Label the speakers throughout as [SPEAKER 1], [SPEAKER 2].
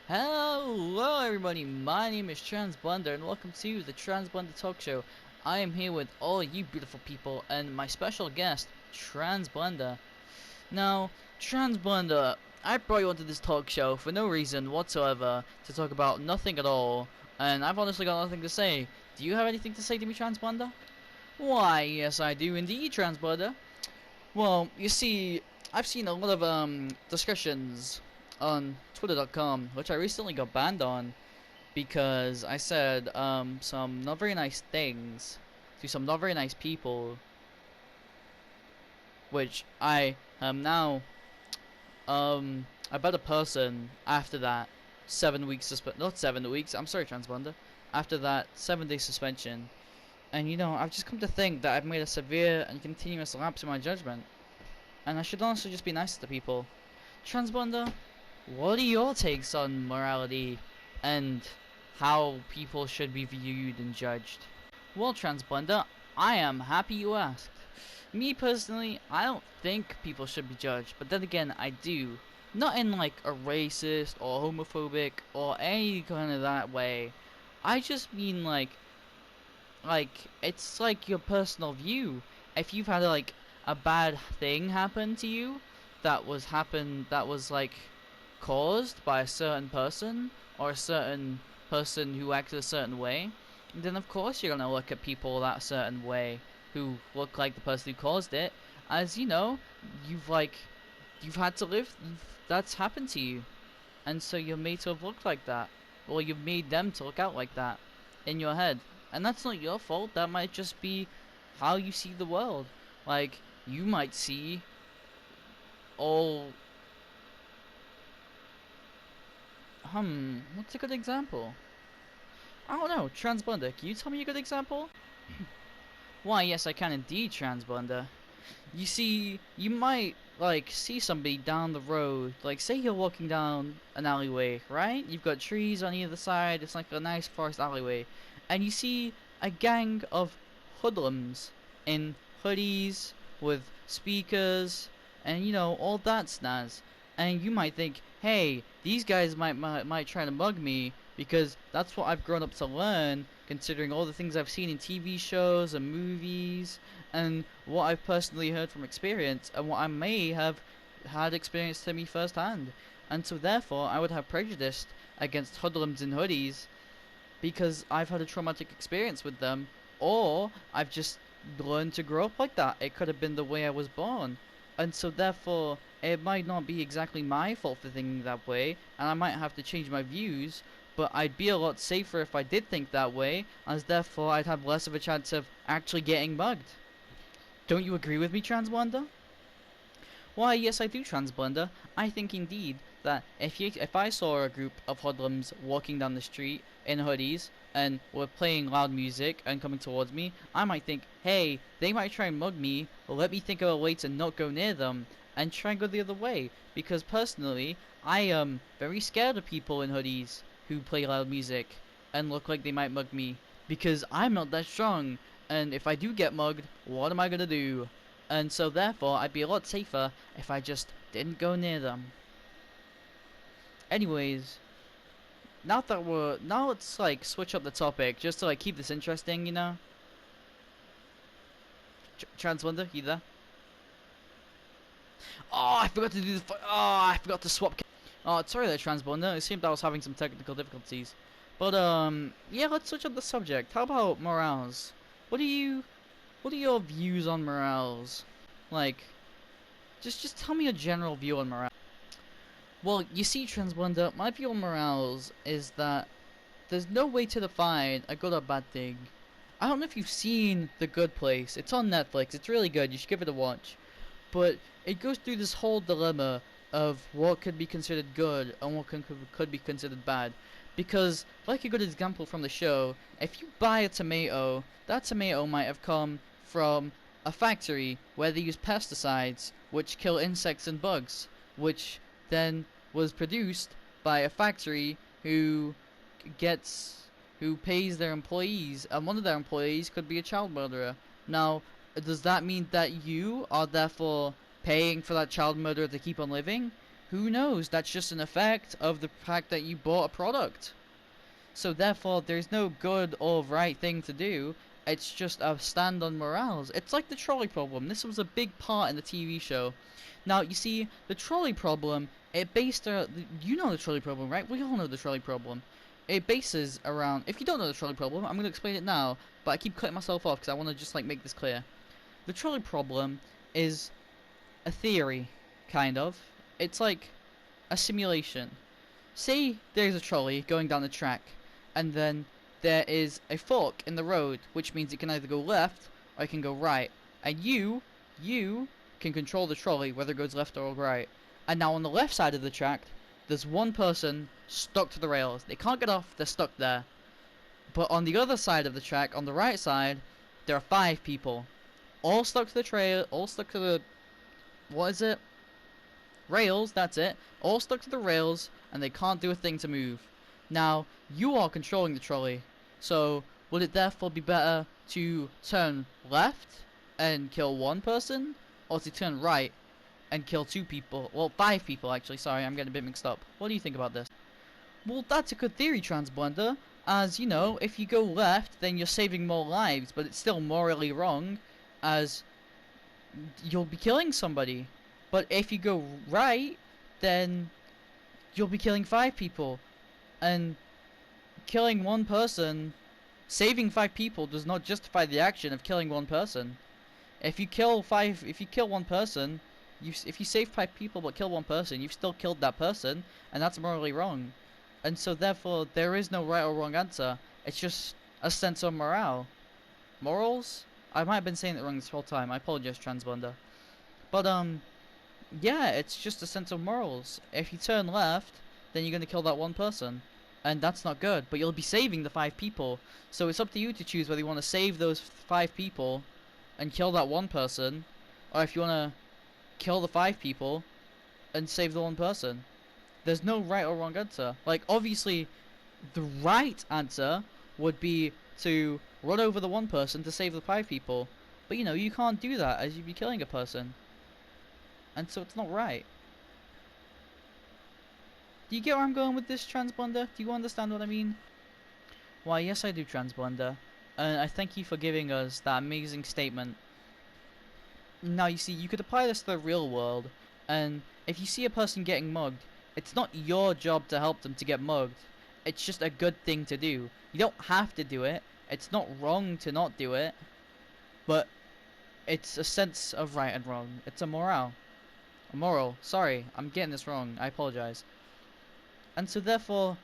[SPEAKER 1] Hello everybody, my name is Transblender and welcome to the Transblender Talk Show. I am here with all you beautiful people and my special guest, Transblender. Now, Transblender, I brought you onto this talk show for no reason whatsoever to talk about nothing at all, and I've honestly got nothing to say. Do you have anything to say to me, Transblender? Why, yes I do indeed, Transblender. Well, you see, I've seen a lot of discussions on Twitter.com, which I recently got banned on because I said some not very nice things to some not very nice people, which I am now a better person after that 7 weeks not 7 weeks. I'm sorry, Transponder. After that 7 day suspension, and I've just come to think that I've made a severe and continuous lapse in my judgment, and I should honestly just be nicer to people. Transponder, what are your takes on morality and how people should be viewed and judged? Well, Transblender, I am happy you asked. Me personally, I don't think people should be judged, but then again, I do. Not in like a racist or homophobic or any kind of that way. I just mean like it's like your personal view. If you've had like a bad thing happen to you that was like caused by a certain person or a certain person who acted a certain way, then of course you're gonna look at people that certain way who look like the person who caused it, as you've like you've had to live, that's happened to you, and so you're made to have looked like that, or you've made them to look out like that in your head, and that's not your fault. That might just be how you see the world. Like, you might see all what's a good example? I don't know. Transblender, can you tell me a good example? Why, yes, I can indeed, Transblender. You see, you might, like, see somebody down the road. Like, say you're walking down an alleyway, right? You've got trees on either side. It's like a nice forest alleyway. And you see a gang of hoodlums in hoodies with speakers and, all that snazz. And you might think, hey, these guys might try to mug me because that's what I've grown up to learn, considering all the things I've seen in TV shows and movies, and what I've personally heard from experience, and what I may have had experienced to me firsthand. And so therefore, I would have prejudice against hoodlums in hoodies because I've had a traumatic experience with them, or I've just learned to grow up like that. It could have been the way I was born. And so therefore, it might not be exactly my fault for thinking that way, and I might have to change my views, but I'd be a lot safer if I did think that way, as therefore I'd have less of a chance of actually getting mugged. Don't you agree with me, Transblender? Why, yes, I do, Transblender. I think indeed that if I saw a group of hoodlums walking down the street in hoodies and were playing loud music and coming towards me, I might think, hey, they might try and mug me, let me think of a way to not go near them and try and go the other way. Because personally, I am very scared of people in hoodies who play loud music and look like they might mug me, because I'm not that strong, and if I do get mugged, what am I gonna do? And so therefore, I'd be a lot safer if I just didn't go near them. Anyways, now let's like switch up the topic just to like keep this interesting, Transwonder, you there? Oh, I forgot to do the. Oh, I forgot to swap. Oh, sorry there, Transbonder. It seemed I was having some technical difficulties. But yeah, let's switch up the subject. How about morals? What are your views on morals? Like, just tell me a general view on morale. Well, you see, Transblender, my view on morals is that there's no way to define a good or bad thing. I don't know if you've seen The Good Place. It's on Netflix. It's really good. You should give it a watch. But it goes through this whole dilemma of what could be considered good and what could be considered bad. Because, like a good example from the show, if you buy a tomato, that tomato might have come from a factory where they use pesticides which kill insects and bugs, which then was produced by a factory who pays their employees, and one of their employees could be a child murderer. Now, does that mean that you are therefore paying for that child murderer to keep on living? Who knows? That's just an effect of the fact that you bought a product. So therefore, there's no good or right thing to do. It's just a stand on morals. It's like the trolley problem. This was a big part in the TV show. Now, you see, the trolley problem, it based you know the trolley problem, right? We all know the trolley problem. It bases around, if you don't know the trolley problem, I'm going to explain it now, but I keep cutting myself off because I want to just like make this clear. The trolley problem is a theory, kind of. It's like a simulation. Say there's a trolley going down the track, and then there is a fork in the road, which means it can either go left or it can go right. And you can control the trolley whether it goes left or right. And now on the left side of the track, there's one person stuck to the rails. They can't get off, they're stuck there. But on the other side of the track, on the right side, there are 5 people. All stuck to the trail, all stuck to the, what is it? Rails, that's it. All stuck to the rails, and they can't do a thing to move. Now, you are controlling the trolley. So, would it therefore be better to turn left and kill 1 person? Or to turn right and kill 2 people? Well, 5 people actually, sorry, I'm getting a bit mixed up. What do you think about this? Well, that's a good theory, Transblender. As, you know, if you go left, then you're saving more lives, but it's still morally wrong, as you'll be killing somebody. But if you go right, then you'll be killing 5 people. And killing 1 person, saving 5 people does not justify the action of killing 1 person. If you kill 1 person, if you save 5 people but kill 1 person, you've still killed that person, and that's morally wrong. And so therefore, there is no right or wrong answer. It's just a sense of morale. Morals? I might have been saying it wrong this whole time. I apologize, Transblender. But, yeah, it's just a sense of morals. If you turn left, then you're gonna kill that 1 person. And that's not good, but you'll be saving the 5 people. So it's up to you to choose whether you want to save those 5 people and kill that 1 person, or if you want to kill the 5 people and save the 1 person. There's no right or wrong answer. Like, obviously, the right answer would be to run over the 1 person to save the 5 people. But, you know, you can't do that as you'd be killing a person. And so it's not right. Do you get where I'm going with this, Transblender? Do you understand what I mean? Why, yes I do, Transblender. And I thank you for giving us that amazing statement. Now, you see, you could apply this to the real world. And if you see a person getting mugged, it's not your job to help them to get mugged. It's just a good thing to do. You don't have to do it. It's not wrong to not do it. But it's a sense of right and wrong. It's a morale. A moral. Sorry, I'm getting this wrong. I apologize. And so therefore,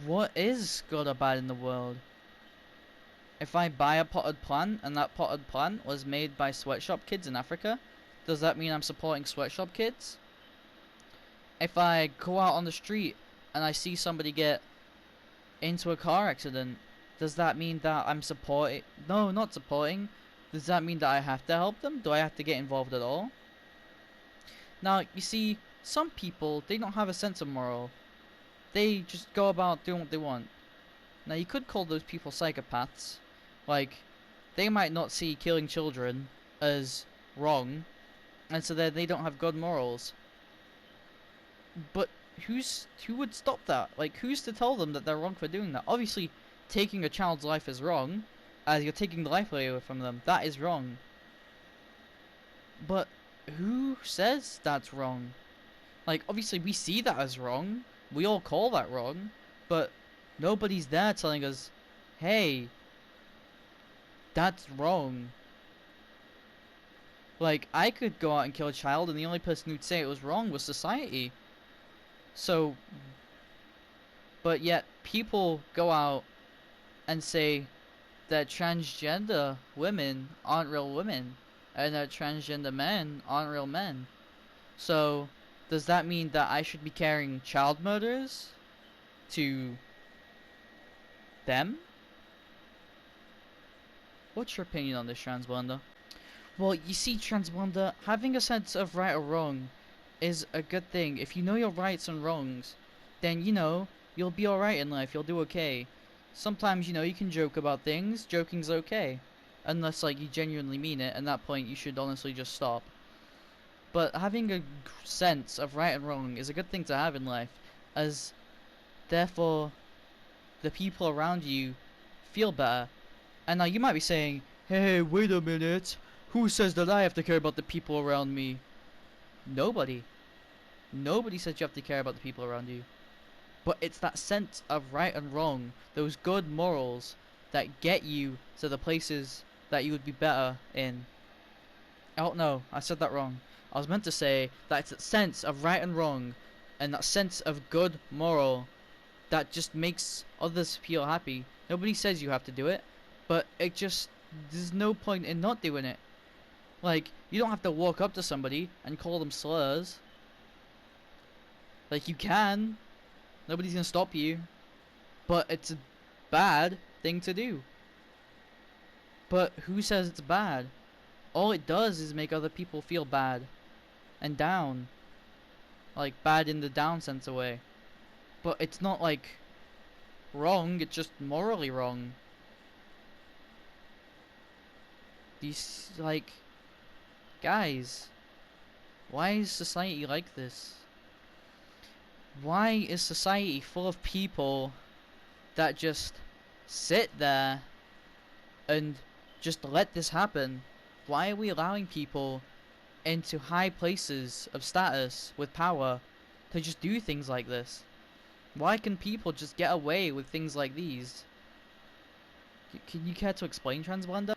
[SPEAKER 1] what is good or bad in the world? If I buy a potted plant and that potted plant was made by sweatshop kids in Africa, does that mean I'm supporting sweatshop kids? If I go out on the street and I see somebody get into a car accident, does that mean that I'm supporting? No, not supporting. Does that mean that I have to help them? Do I have to get involved at all? Now, you see, some people, they don't have a sense of moral. They just go about doing what they want. Now, you could call those people psychopaths. Like, they might not see killing children as wrong, and so they don't have good morals. But who would stop that? Like, who's to tell them that they're wrong for doing that? Obviously, taking a child's life is wrong, as you're taking the life away from them. That is wrong. But who says that's wrong? Like, obviously, we see that as wrong. We all call that wrong. But nobody's there telling us, hey, that's wrong. Like, I could go out and kill a child, and the only person who'd say it was wrong was society. So, but yet, people go out and say that transgender women aren't real women, and that transgender men aren't real men. So, does that mean that I should be carrying child murderers to them? What's your opinion on this, Transblender? Well, you see, Transblender, having a sense of right or wrong is a good thing. If you know your rights and wrongs, then, you know, you'll be alright in life, you'll do okay. Sometimes, you know, you can joke about things, joking's okay. Unless, like, you genuinely mean it, at that point you should honestly just stop. But having a sense of right and wrong is a good thing to have in life, as therefore the people around you feel better. And now you might be saying, hey, wait a minute, who says that I have to care about the people around me? Nobody. Nobody says you have to care about the people around you. But it's that sense of right and wrong, those good morals, that get you to the places that you would be better in. Oh no, I said that wrong. I was meant to say that it's that sense of right and wrong, and that sense of good moral, that just makes others feel happy. Nobody says you have to do it, but it just, there's no point in not doing it. Like, you don't have to walk up to somebody and call them slurs. Like, you can. Nobody's gonna stop you. But it's a bad thing to do. But who says it's bad? All it does is make other people feel bad. And down. Like, bad in the down sense away. But it's not, like, wrong. It's just morally wrong. These, like... Guys, why is society like this? Why is society full of people that just sit there and just let this happen? Why are we allowing people into high places of status with power to just do things like this? Why can people just get away with things like these? Can you care to explain, Transblender?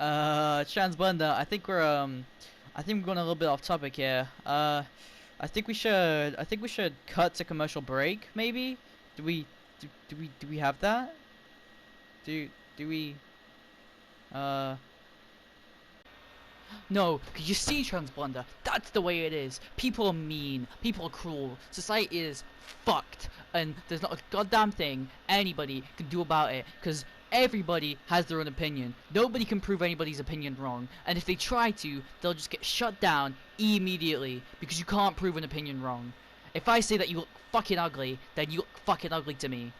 [SPEAKER 1] Transblender, I think we're going a little bit off topic here. I think we should cut to commercial break, maybe? Do we have that? Do we No, cause you see, Transblender, that's the way it is. People are mean, people are cruel, society is fucked, and there's not a goddamn thing anybody can do about it, cause everybody has their own opinion. Nobody can prove anybody's opinion wrong, and if they try to, they'll just get shut down immediately, because you can't prove an opinion wrong. If I say that you look fucking ugly, then you look fucking ugly to me.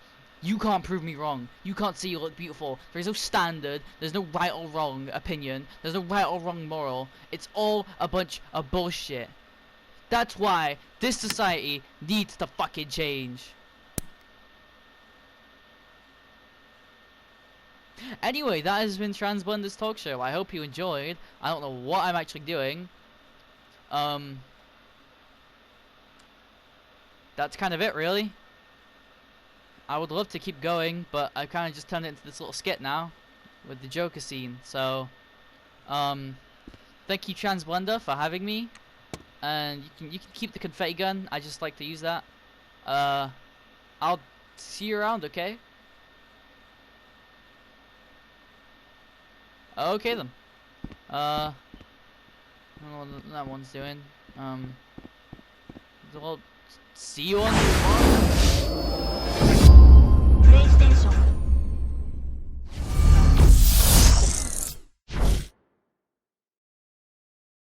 [SPEAKER 1] You can't prove me wrong. You can't say you look beautiful. There's no standard. There's no right or wrong opinion. There's no right or wrong moral. It's all a bunch of bullshit. That's why this society needs to fucking change. Anyway, that has been Transblender's talk show. I hope you enjoyed. I don't know what I'm actually doing. That's kind of it, really. I would love to keep going, but I kind of just turned it into this little skit now with the Joker scene. So, thank you, Transblender, for having me. And you can keep the confetti gun. I just like to use that. I'll see you around, okay? Okay then. I don't know what that one's doing. Well, see you on the